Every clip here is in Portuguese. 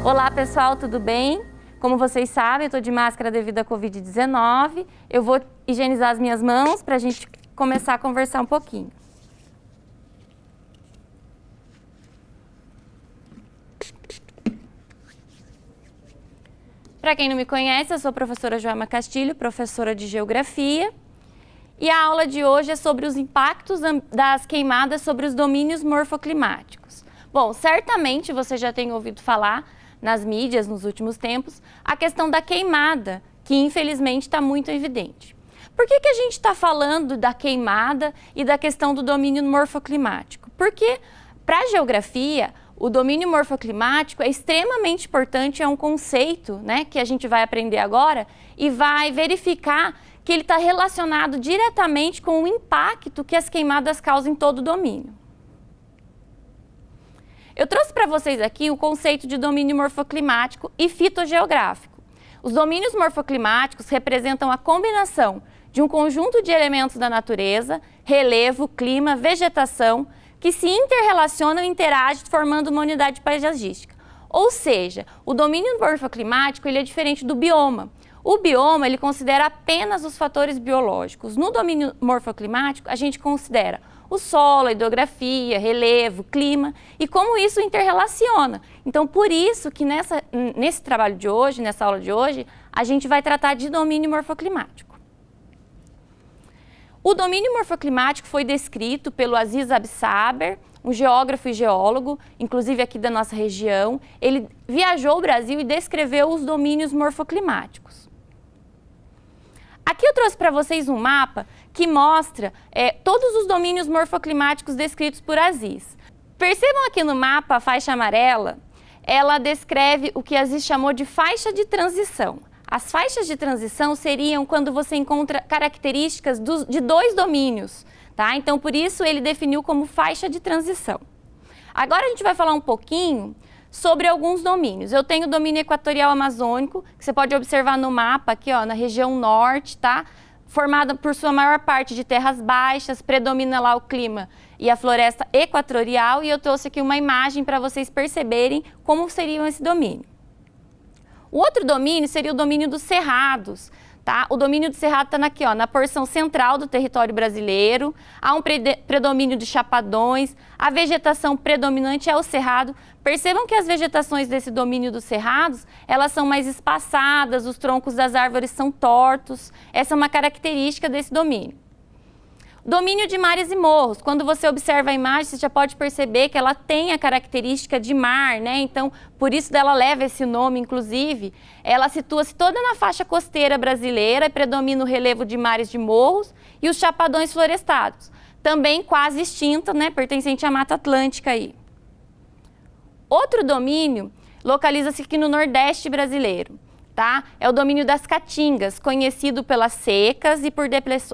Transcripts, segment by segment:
Olá pessoal, tudo bem? Como vocês sabem, eu estou de máscara devido à Covid-19. Eu vou higienizar as minhas mãos para a gente começar a conversar um pouquinho. Para quem não me conhece, eu sou a professora Joelma Castilho, professora de Geografia. E a aula de hoje é sobre os impactos das queimadas sobre os domínios morfoclimáticos. Bom, certamente você já tem ouvido falar nas mídias nos últimos tempos a questão da queimada, que infelizmente está muito evidente. Por que a gente está falando da queimada e da questão do domínio morfoclimático? Porque para a geografia, o domínio morfoclimático é extremamente importante, é um conceito, né, que a gente vai aprender agora e vai verificar que ele está relacionado diretamente com o impacto que as queimadas causam em todo o domínio. Eu trouxe para vocês aqui o conceito de domínio morfoclimático e fitogeográfico. Os domínios morfoclimáticos representam a combinação de um conjunto de elementos da natureza, relevo, clima, vegetação, que se interrelacionam e interagem formando uma unidade paisagística. Ou seja, o domínio morfoclimático ele é diferente do bioma. O bioma ele considera apenas os fatores biológicos. No domínio morfoclimático, a gente considera o solo, a hidrografia, relevo, clima e como isso interrelaciona. Então, por isso que nesse trabalho de hoje, nessa aula de hoje, a gente vai tratar de domínio morfoclimático. O domínio morfoclimático foi descrito pelo Aziz Absaber, um geógrafo e geólogo, inclusive aqui da nossa região. Ele viajou o Brasil e descreveu os domínios morfoclimáticos. Aqui eu trouxe para vocês um mapa que mostra todos os domínios morfoclimáticos descritos por Aziz. Percebam aqui no mapa a faixa amarela, ela descreve o que Aziz chamou de faixa de transição. As faixas de transição seriam quando você encontra características de dois domínios, tá? Então, por isso ele definiu como faixa de transição. Agora a gente vai falar um pouquinho sobre alguns domínios. Eu tenho o domínio equatorial amazônico, que você pode observar no mapa aqui, ó, na região norte, tá? Formada por sua maior parte de terras baixas, predomina lá o clima e a floresta equatorial, e eu trouxe aqui uma imagem para vocês perceberem como seriam esse domínio. O outro domínio seria o domínio dos cerrados, tá? O domínio do cerrado está aqui, ó, na porção central do território brasileiro, há um predomínio de chapadões, a vegetação predominante é o cerrado. Percebam que as vegetações desse domínio dos cerrados, elas são mais espaçadas, os troncos das árvores são tortos, essa é uma característica desse domínio. Domínio de mares e morros, quando você observa a imagem, você já pode perceber que ela tem a característica de mar, né? Então, por isso ela leva esse nome, inclusive. Ela situa-se toda na faixa costeira brasileira e predomina o relevo de mares de morros e os chapadões florestados. Também quase extinto, né? Pertencente à Mata Atlântica aí. Outro domínio localiza-se aqui no Nordeste brasileiro. Tá? É o domínio das caatingas, conhecido pelas secas e por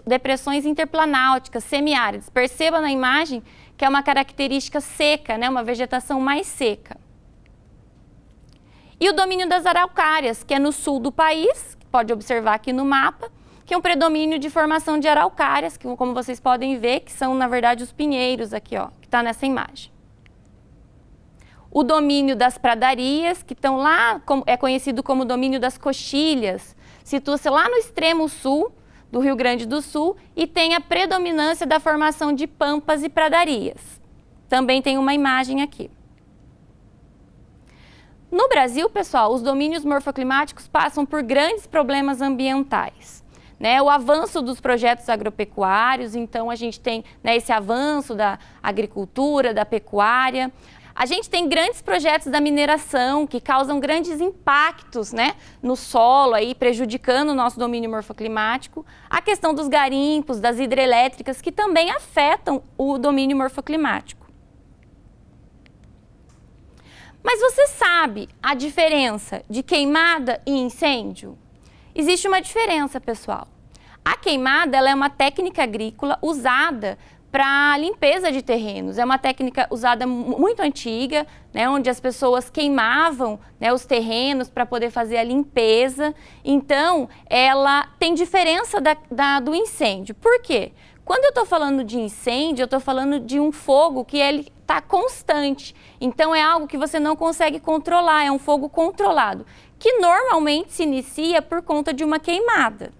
depressões interplanáuticas, semiáridas. Perceba na imagem que é uma característica seca, né? Uma vegetação mais seca. E o domínio das araucárias, que é no sul do país, pode observar aqui no mapa, que é um predomínio de formação de araucárias, que, como vocês podem ver, que são, na verdade, os pinheiros aqui, ó, que está nessa imagem. O domínio das pradarias, que estão lá, é conhecido como domínio das coxilhas, situa-se lá no extremo sul do Rio Grande do Sul e tem a predominância da formação de pampas e pradarias. Também tem uma imagem aqui. No Brasil, pessoal, os domínios morfoclimáticos passam por grandes problemas ambientais. Né, o avanço dos projetos agropecuários, então a gente tem, né, esse avanço da agricultura, da pecuária. A gente tem grandes projetos da mineração que causam grandes impactos, né, no solo, aí, prejudicando o nosso domínio morfoclimático. A questão dos garimpos, das hidrelétricas, que também afetam o domínio morfoclimático. Mas você sabe a diferença de queimada e incêndio? Existe uma diferença, pessoal. A queimada ela é uma técnica agrícola usada para limpeza de terrenos. É uma técnica usada muito antiga, né, onde as pessoas queimavam, né, os terrenos para poder fazer a limpeza. Então, ela tem diferença do incêndio. Por quê? Quando eu estou falando de incêndio, eu estou falando de um fogo que ele está constante. Então é algo que você não consegue controlar, é um fogo controlado, que normalmente se inicia por conta de uma queimada.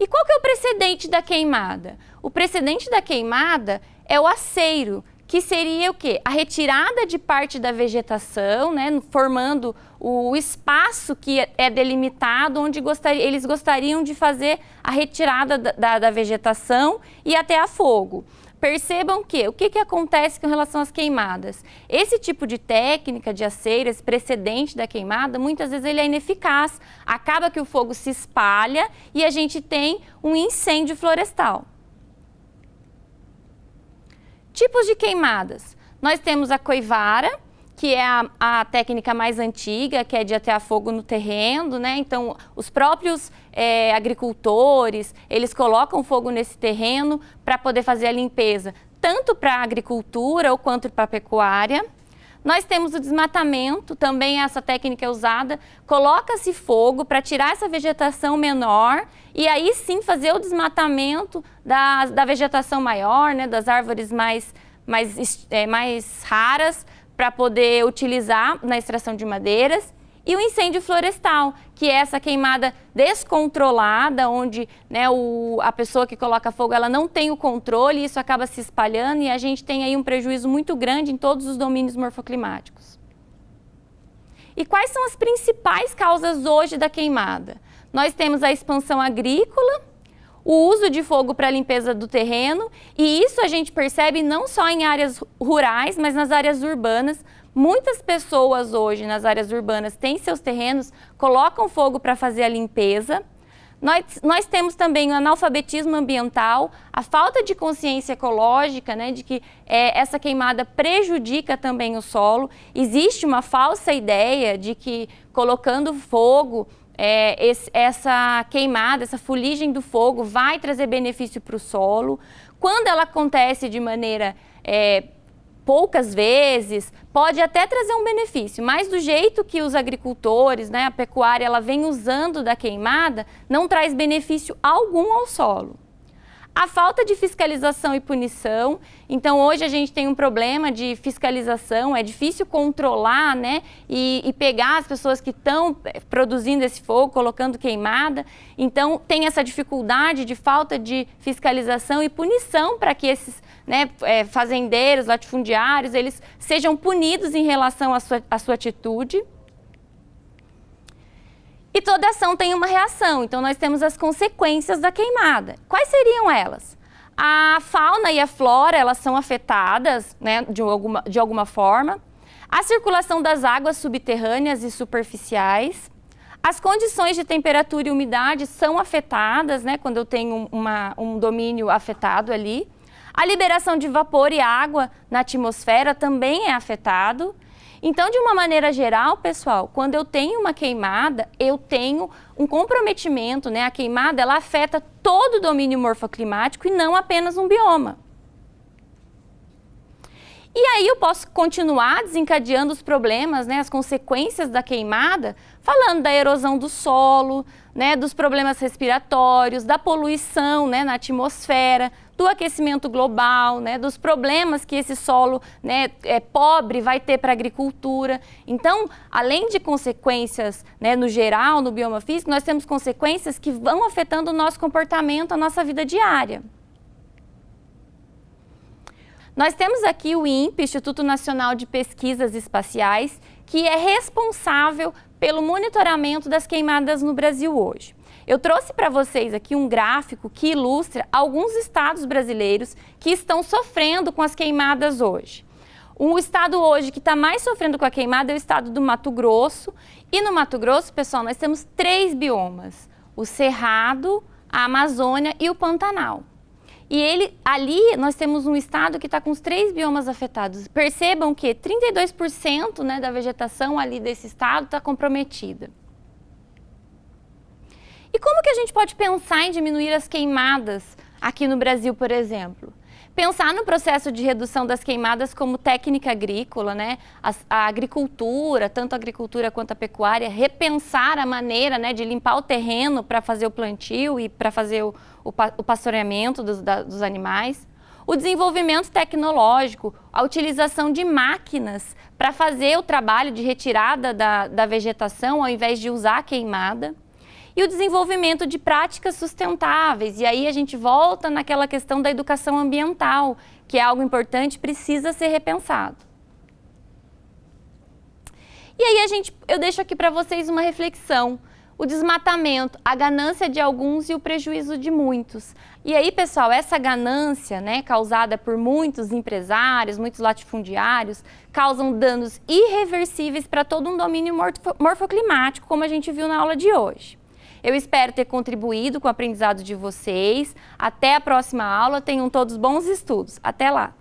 E qual que é o precedente da queimada? O precedente da queimada é o aceiro, que seria o quê? A retirada de parte da vegetação, né, formando o espaço que é delimitado, onde eles gostariam de fazer a retirada da vegetação e até a fogo. Percebam que o que acontece com relação às queimadas? Esse tipo de técnica de aceiro, esse precedente da queimada, muitas vezes ele é ineficaz. Acaba que o fogo se espalha e a gente tem um incêndio florestal. Tipos de queimadas. Nós temos a coivara, que é a técnica mais antiga, que é de atear fogo no terreno, né? Então, os próprios agricultores, eles colocam fogo nesse terreno para poder fazer a limpeza, tanto para a agricultura ou quanto para a pecuária. Nós temos o desmatamento, também essa técnica é usada, coloca-se fogo para tirar essa vegetação menor e aí sim fazer o desmatamento da vegetação maior, né, das árvores mais raras, para poder utilizar na extração de madeiras. E o incêndio florestal, que é essa queimada descontrolada, onde, né, a pessoa que coloca fogo ela não tem o controle, e isso acaba se espalhando e a gente tem aí um prejuízo muito grande em todos os domínios morfoclimáticos. E quais são as principais causas hoje da queimada? Nós temos a expansão agrícola, o uso de fogo para a limpeza do terreno, e isso a gente percebe não só em áreas rurais, mas nas áreas urbanas. Muitas pessoas hoje nas áreas urbanas têm seus terrenos, colocam fogo para fazer a limpeza. Nós temos também o analfabetismo ambiental, a falta de consciência ecológica, né, de que essa queimada prejudica também o solo. Existe uma falsa ideia de que colocando fogo, essa queimada, essa fuligem do fogo vai trazer benefício para o solo. Quando ela acontece de maneira poucas vezes, pode até trazer um benefício, mas do jeito que os agricultores, né, a pecuária, ela vem usando da queimada, não traz benefício algum ao solo. A falta de fiscalização e punição, então hoje a gente tem um problema de fiscalização, é difícil controlar, né, e pegar as pessoas que estão produzindo esse fogo, colocando queimada, então tem essa dificuldade de falta de fiscalização e punição para que esses, né, fazendeiros, latifundiários, eles sejam punidos em relação à sua atitude. E toda ação tem uma reação, então nós temos as consequências da queimada. Quais seriam elas? A fauna e a flora, elas são afetadas, né, de alguma forma. A circulação das águas subterrâneas e superficiais. As condições de temperatura e umidade são afetadas, né, quando eu tenho um domínio afetado ali. A liberação de vapor e água na atmosfera também é afetado. Então, de uma maneira geral, pessoal, quando eu tenho uma queimada, eu tenho um comprometimento, né? A queimada, ela afeta todo o domínio morfoclimático e não apenas um bioma. E aí eu posso continuar desencadeando os problemas, né, as consequências da queimada, falando da erosão do solo, né, dos problemas respiratórios, da poluição, né, na atmosfera, do aquecimento global, né, dos problemas que esse solo, né, pobre vai ter para a agricultura. Então, além de consequências, né, no geral, no bioma físico, nós temos consequências que vão afetando o nosso comportamento, a nossa vida diária. Nós temos aqui o INPE, Instituto Nacional de Pesquisas Espaciais, que é responsável pelo monitoramento das queimadas no Brasil hoje. Eu trouxe para vocês aqui um gráfico que ilustra alguns estados brasileiros que estão sofrendo com as queimadas hoje. O estado hoje que está mais sofrendo com a queimada é o estado do Mato Grosso. E no Mato Grosso, pessoal, nós temos 3 biomas: o Cerrado, a Amazônia e o Pantanal. E ali nós temos um estado que está com os 3 biomas afetados. Percebam que 32%, né, da vegetação ali desse estado está comprometida. E como que a gente pode pensar em diminuir as queimadas aqui no Brasil, por exemplo? Pensar no processo de redução das queimadas como técnica agrícola, né? A agricultura, tanto a agricultura quanto a pecuária, repensar a maneira, né, de limpar o terreno para fazer o plantio e para fazer o pastoreamento dos animais. O desenvolvimento tecnológico, a utilização de máquinas para fazer o trabalho de retirada da vegetação ao invés de usar a queimada. E o desenvolvimento de práticas sustentáveis, e aí a gente volta naquela questão da educação ambiental, que é algo importante, precisa ser repensado. E aí eu deixo aqui para vocês uma reflexão. O desmatamento, a ganância de alguns e o prejuízo de muitos. E aí, pessoal, essa ganância, né, causada por muitos empresários, muitos latifundiários, causam danos irreversíveis para todo um domínio morfoclimático, como a gente viu na aula de hoje. Eu espero ter contribuído com o aprendizado de vocês. Até a próxima aula. Tenham todos bons estudos. Até lá!